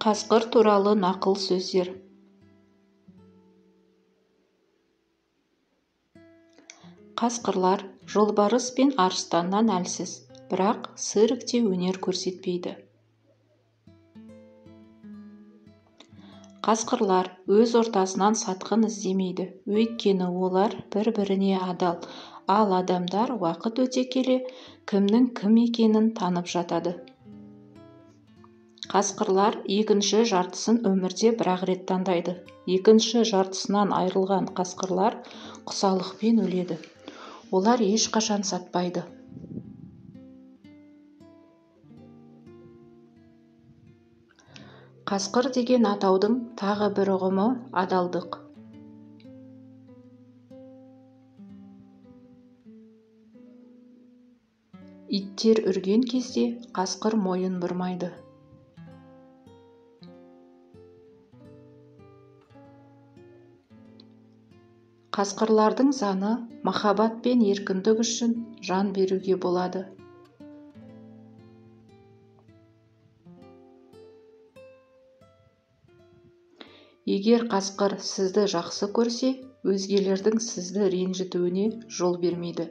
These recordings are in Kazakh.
Қасқыр туралы нақыл сөздер. Қасқырлар жолбарыс пен арыстаннан әлсіз, бірақ сырыкте өнер көрсетпейді. Қасқырлар өз ортасынан сатқын іздемейді, өйткені олар бір-біріне адал, ал адамдар уақыт өте келе кімнің кім екенін танып жатады. Қасқырлар екінші жартысын өмірде бір-ақ рет таңдайды. Екінші жартысынан айырылған қасқырлар құсалықпен өледі. Олар ешқашан сатпайды. Қасқыр деген атаудың тағы бір ұғымы адалдық. Иттер үрген кезде қасқыр мойын бұрмайды. Қасқырлардың заңы махаббат пен еркіндік үшін жан беруге болады. Егер қасқыр сізді жақсы көрсе, өзгелердің сізді ренжітуіне жол бермейді,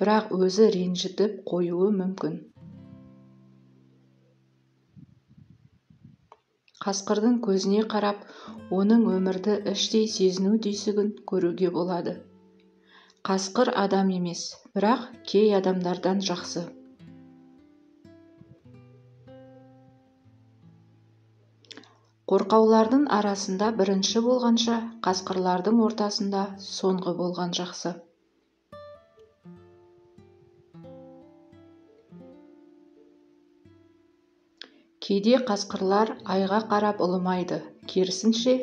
бірақ өзі ренжітіп қоюы мүмкін. Қасқырдың көзіне қарап, оның өмірді іштей сезіну түйсігін көруге болады. Қасқыр адам емес, бірақ кей адамдардан жақсы. Қорқаулардың арасында бірінші болғанша, қасқырлардың ортасында соңғы болған жақсы. Кейде қасқырлар айға қарап ұлымайды, керісінше